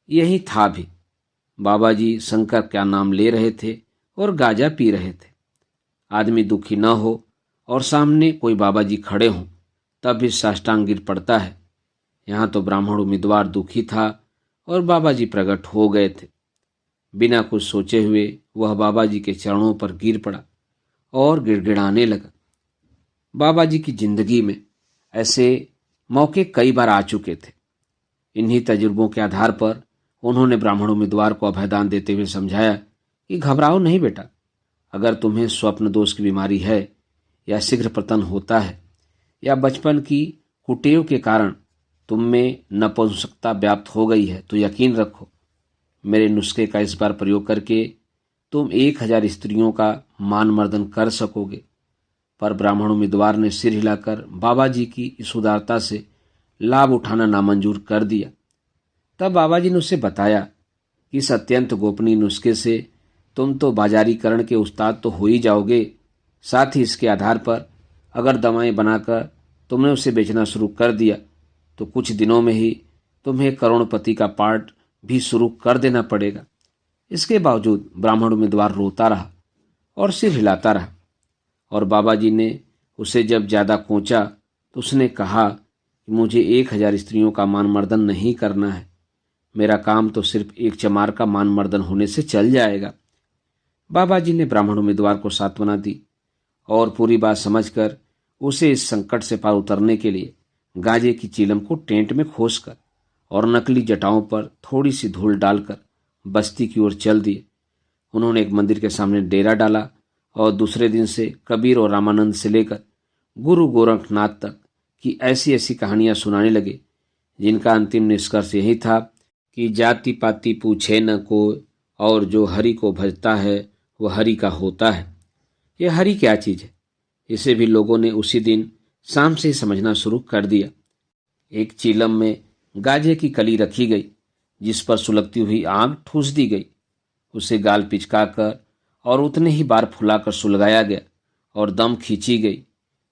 यही था भी। बाबा जी शंकर का नाम ले रहे थे और गाजा पी रहे थे। आदमी दुखी न हो और सामने कोई बाबा जी खड़े हों तब भी साष्टांग गिर पड़ता है। यहाँ तो ब्राह्मण उम्मीदवार दुखी था और बाबा जी प्रकट हो गए थे। बिना कुछ सोचे हुए वह बाबा जी के चरणों पर गिर पड़ा और गिड़गिड़ाने लगा। बाबा जी की जिंदगी में ऐसे मौके कई बार आ चुके थे। इन्हीं तजुर्बों के आधार पर उन्होंने ब्राह्मण उम्मीदवार को अभयदान देते हुए समझाया कि घबराओ नहीं बेटा, अगर तुम्हें स्वप्न दोष की बीमारी है या शीघ्र पतन होता है या बचपन की कुटेव के कारण तुम में नपुंसकता व्याप्त हो गई है तो यकीन रखो, मेरे नुस्खे का इस बार प्रयोग करके तुम 1000 स्त्रियों का मान मर्दन कर सकोगे। पर ब्राह्मण उम्मीदवार ने सिर हिलाकर बाबा जी की इस उदारता से लाभ उठाना नामंजूर कर दिया। तब बाबा जी ने उसे बताया कि इस अत्यंत गोपनीय नुस्खे से तुम तो बाजारीकरण के उस्ताद तो हो ही जाओगे, साथ ही इसके आधार पर अगर दवाएं बनाकर तुमने उसे बेचना शुरू कर दिया तो कुछ दिनों में ही तुम्हें करोड़पति का पार्ट भी शुरू कर देना पड़ेगा। इसके बावजूद ब्राह्मण उम्मीदवार रोता रहा और सिर हिलाता रहा, और बाबा जी ने उसे जब ज़्यादा कोंचा तो उसने कहा कि मुझे 1000 स्त्रियों का मान मर्दन नहीं करना है, मेरा काम तो सिर्फ एक चमार का मान मर्दन होने से चल जाएगा। बाबा जी ने ब्राह्मण उम्मीदवार को सांत्वना दी और पूरी बात समझकर उसे इस संकट से पार उतरने के लिए गांजे की चीलम को टेंट में खोसकर और नकली जटाओं पर थोड़ी सी धूल डालकर बस्ती की ओर चल दिए। उन्होंने एक मंदिर के सामने डेरा डाला और दूसरे दिन से कबीर और रामानंद से लेकर गुरु गोरखनाथ तक की ऐसी ऐसी कहानियां सुनाने लगे, जिनका अंतिम निष्कर्ष यही था कि जाति पाति पूछे न कोई, और जो हरि को भजता है वह हरि का होता है। यह हरि क्या चीज़ है, इसे भी लोगों ने उसी दिन शाम से ही समझना शुरू कर दिया। एक चीलम में गाजे की कली रखी गई, जिस पर सुलगती हुई आग ठूस दी गई। उसे गाल पिचकाकर और उतने ही बार फुलाकर सुलगाया गया और दम खींची गई।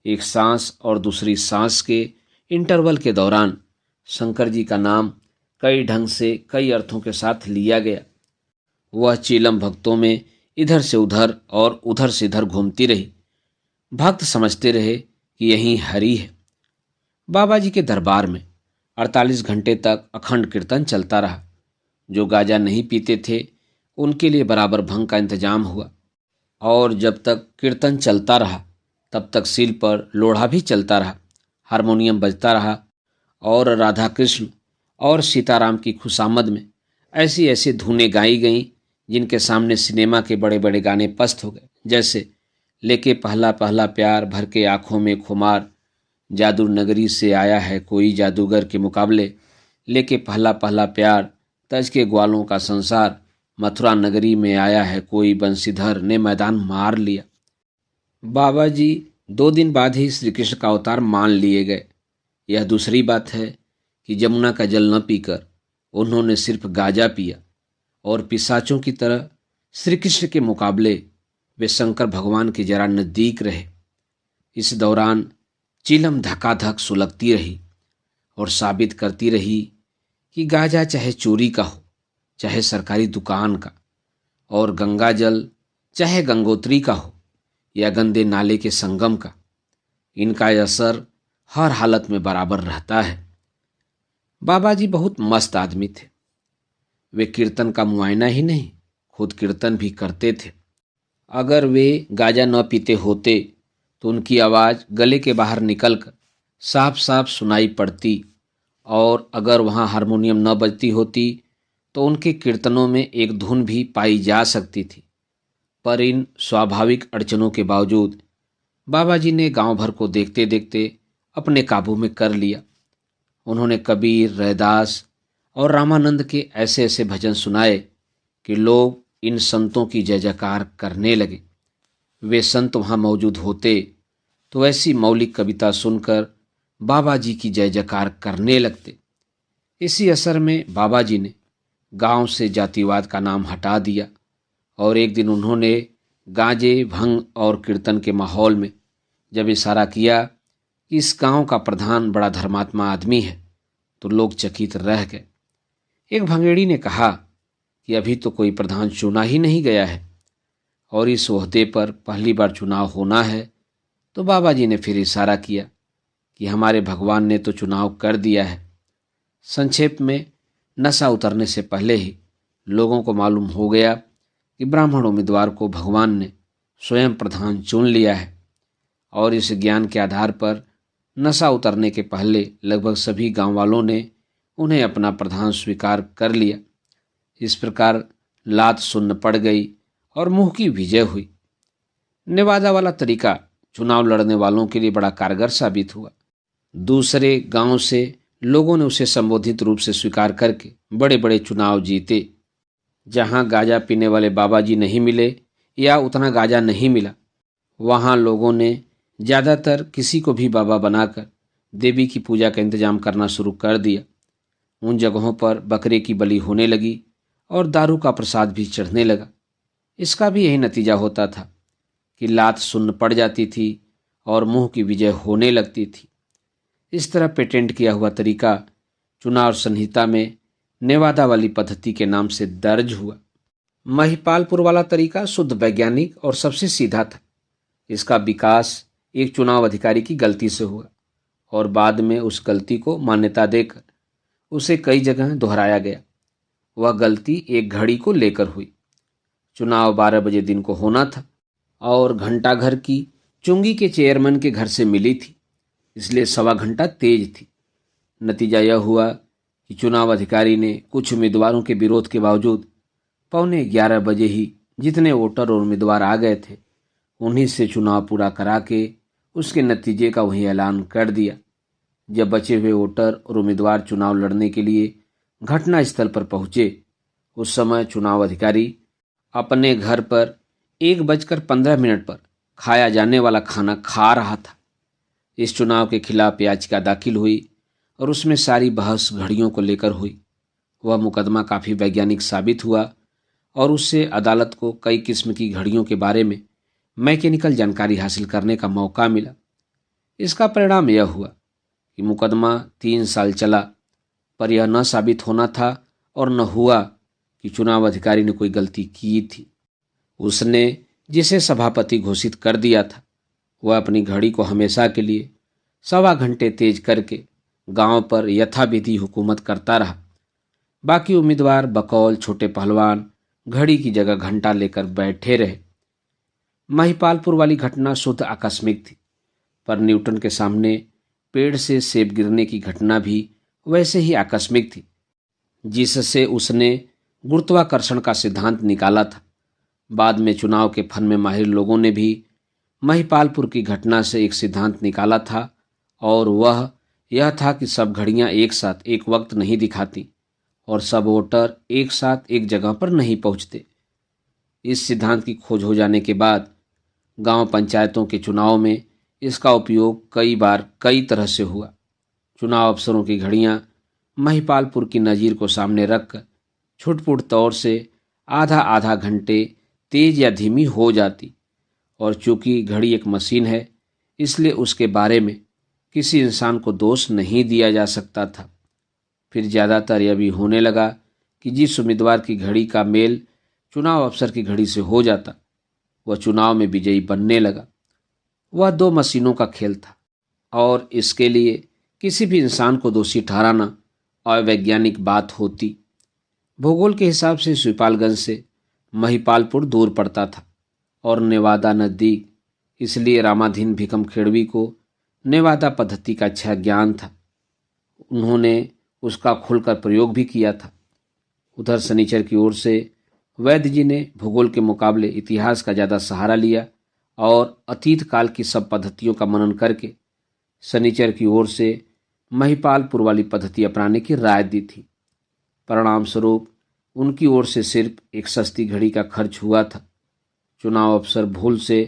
एक सांस और दूसरी सांस के इंटरवल के दौरान शंकर जी का नाम कई ढंग से कई अर्थों के साथ लिया गया। वह चीलम भक्तों में इधर से उधर और उधर से इधर घूमती रही। भक्त समझते रहे कि यही हरि है। बाबा जी के दरबार में 48 घंटे तक अखंड कीर्तन चलता रहा। जो गाजा नहीं पीते थे उनके लिए बराबर भंग का इंतजाम हुआ, और जब तक कीर्तन चलता रहा तब तक सील पर लोढ़ा भी चलता रहा, हारमोनियम बजता रहा, और राधा कृष्ण और सीताराम की खुशामद में ऐसी ऐसी धुनें गाई गईं जिनके सामने सिनेमा के बड़े बड़े गाने पस्त हो गए, जैसे लेके पहला पहला प्यार, भर के आँखों में खुमार, जादू नगरी से आया है कोई जादूगर के मुकाबले, लेके पहला पहला प्यार, तज के ग्वालों का संसार, मथुरा नगरी में आया है कोई बंसीधर ने मैदान मार लिया। बाबा जी 2 दिन बाद ही श्री कृष्ण का अवतार मान लिए गए। यह दूसरी बात है कि जमुना का जल न पीकर उन्होंने सिर्फ गाजा पिया, और पिशाचों की तरह श्री कृष्ण के मुकाबले वे शंकर भगवान के जरा नज़दीक रहे। इस दौरान चिलम धकाधक सुलगती रही और साबित करती रही कि गाजा चाहे चोरी का हो, चाहे सरकारी दुकान का, और गंगा जल चाहे गंगोत्री का हो या गंदे नाले के संगम का, इनका असर हर हालत में बराबर रहता है। बाबा जी बहुत मस्त आदमी थे। वे कीर्तन का मुआयना ही नहीं, खुद कीर्तन भी करते थे। अगर वे गाजा न पीते होते तो उनकी आवाज़ गले के बाहर निकलकर साफ साफ सुनाई पड़ती, और अगर वहाँ हारमोनियम न बजती होती तो उनके कीर्तनों में एक धुन भी पाई जा सकती थी। पर इन स्वाभाविक अड़चनों के बावजूद बाबा जी ने गांव भर को देखते देखते अपने काबू में कर लिया। उन्होंने कबीर, रैदास और रामानंद के ऐसे ऐसे भजन सुनाए कि लोग इन संतों की जय जयकार करने लगे। वे संत वहाँ मौजूद होते तो ऐसी मौलिक कविता सुनकर बाबा जी की जय जयकार करने लगते। इसी असर में बाबा जी ने गांव से जातिवाद का नाम हटा दिया, और एक दिन उन्होंने गांजे, भंग और कीर्तन के माहौल में जब इशारा किया कि इस गांव का प्रधान बड़ा धर्मात्मा आदमी है, तो लोग चकित रह गए। एक भंगेड़ी ने कहा कि अभी तो कोई प्रधान चुना ही नहीं गया है, और इस ओहदे पर पहली बार चुनाव होना है। तो बाबा जी ने फिर इशारा किया कि हमारे भगवान ने तो चुनाव कर दिया है। संक्षेप में, नशा उतरने से पहले ही लोगों को मालूम हो गया कि ब्राह्मण उम्मीदवार को भगवान ने स्वयं प्रधान चुन लिया है, और इस ज्ञान के आधार पर नशा उतरने के पहले लगभग सभी गांव वालों ने उन्हें अपना प्रधान स्वीकार कर लिया। इस प्रकार लात सुन्न पड़ गई और मुंह की विजय हुई। नेवादा वाला तरीका चुनाव लड़ने वालों के लिए बड़ा कारगर साबित हुआ। दूसरे गांव से लोगों ने उसे संबोधित रूप से स्वीकार करके बड़े बड़े चुनाव जीते। जहां गाजा पीने वाले बाबा जी नहीं मिले या उतना गाजा नहीं मिला, वहां लोगों ने ज़्यादातर किसी को भी बाबा बनाकर देवी की पूजा का इंतजाम करना शुरू कर दिया। उन जगहों पर बकरे की बलि होने लगी और दारू का प्रसाद भी चढ़ने लगा। इसका भी यही नतीजा होता था कि लात सुन्न पड़ जाती थी और मुंह की विजय होने लगती थी। इस तरह पेटेंट किया हुआ तरीका चुनाव संहिता में नेवादा वाली पद्धति के नाम से दर्ज हुआ। महिपालपुर वाला तरीका शुद्ध वैज्ञानिक और सबसे सीधा था। इसका विकास एक चुनाव अधिकारी की गलती से हुआ और बाद में उस गलती को मान्यता देकर उसे कई जगह दोहराया गया। वह गलती एक घड़ी को लेकर हुई। चुनाव 12 बजे दिन को होना था और घंटाघर की चुंगी के चेयरमैन के घर से मिली थी, इसलिए सवा घंटा तेज थी। नतीजा यह हुआ कि चुनाव अधिकारी ने कुछ उम्मीदवारों के विरोध के बावजूद 11:15 बजे ही जितने वोटर और उम्मीदवार आ गए थे उन्हीं से चुनाव पूरा करा के उसके नतीजे का वही ऐलान कर दिया। जब बचे हुए वोटर और उम्मीदवार चुनाव लड़ने के लिए घटना स्थल पर पहुंचे, उस समय चुनाव अधिकारी अपने घर पर 1:15 पर खाया जाने वाला खाना खा रहा था। इस चुनाव के खिलाफ याचिका दाखिल हुई और उसमें सारी बहस घड़ियों को लेकर हुई। वह मुकदमा काफ़ी वैज्ञानिक साबित हुआ और उससे अदालत को कई किस्म की घड़ियों के बारे में मैकेनिकल जानकारी हासिल करने का मौका मिला। इसका परिणाम यह हुआ कि मुकदमा 3 साल चला, पर यह न साबित होना था और न हुआ कि चुनाव अधिकारी ने कोई गलती की थी। उसने जिसे सभापति घोषित कर दिया था वह अपनी घड़ी को हमेशा के लिए सवा घंटे तेज करके गांव पर यथाविधि हुकूमत करता रहा। बाकी उम्मीदवार बकौल छोटे पहलवान घड़ी की जगह घंटा लेकर बैठे रहे। महिपालपुर वाली घटना शुद्ध आकस्मिक थी, पर न्यूटन के सामने पेड़ से सेब गिरने की घटना भी वैसे ही आकस्मिक थी, जिससे उसने गुरुत्वाकर्षण का सिद्धांत निकाला था। बाद में चुनाव के फन में माहिर लोगों ने भी महिपालपुर की घटना से एक सिद्धांत निकाला था और वह यह था कि सब घड़ियां एक साथ एक वक्त नहीं दिखाती और सब वोटर एक साथ एक जगह पर नहीं पहुंचते। इस सिद्धांत की खोज हो जाने के बाद गांव पंचायतों के चुनाव में इसका उपयोग कई बार कई तरह से हुआ। चुनाव अफसरों की घड़ियां महिपालपुर की नज़ीर को सामने रखकर छुटपुट तौर से आधा आधा घंटे तेज या धीमी हो जाती, और चूंकि घड़ी एक मशीन है इसलिए उसके बारे में किसी इंसान को दोष नहीं दिया जा सकता था। फिर ज़्यादातर यह भी होने लगा कि जिस उम्मीदवार की घड़ी का मेल चुनाव अफसर की घड़ी से हो जाता वह चुनाव में विजयी बनने लगा। वह 2 मशीनों का खेल था और इसके लिए किसी भी इंसान को दोषी ठहराना अवैज्ञानिक बात होती। भूगोल के हिसाब से शिवपालगंज से महिपालपुर दूर पड़ता था और नेवादा नज़दीक, इसलिए रामाधीन भीकम खेड़वी को नेवादा पद्धति का अच्छा ज्ञान था। उन्होंने उसका खुलकर प्रयोग भी किया था। उधर सनीचर की ओर से वैद्य जी ने भूगोल के मुकाबले इतिहास का ज़्यादा सहारा लिया और अतीत काल की सब पद्धतियों का मनन करके सनीचर की ओर से महिपालपुर वाली पद्धति अपनाने की राय दी थी। परिणाम स्वरूप उनकी ओर से सिर्फ एक सस्ती घड़ी का खर्च हुआ था। चुनाव अफसर भूल से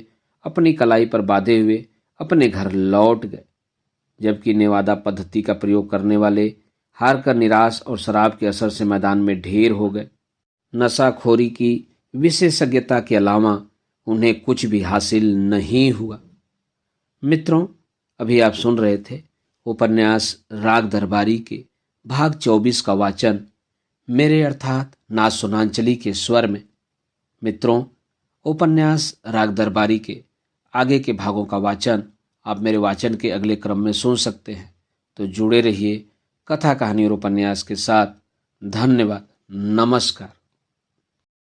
अपनी कलाई पर बांधे हुए अपने घर लौट गए, जबकि नेवादा पद्धति का प्रयोग करने वाले हारकर निराश और शराब के असर से मैदान में ढेर हो गए। नशाखोरी की विशेषज्ञता के अलावा उन्हें कुछ भी हासिल नहीं हुआ। मित्रों, अभी आप सुन रहे थे उपन्यास राग दरबारी के भाग 24 का वाचन मेरे अर्थात नाथ सुनांचली के स्वर में। मित्रों, उपन्यास राग दरबारी के आगे के भागों का वाचन आप मेरे वाचन के अगले क्रम में सुन सकते हैं, तो जुड़े रहिए कथा कहानी और उपन्यास के साथ। धन्यवाद। नमस्कार।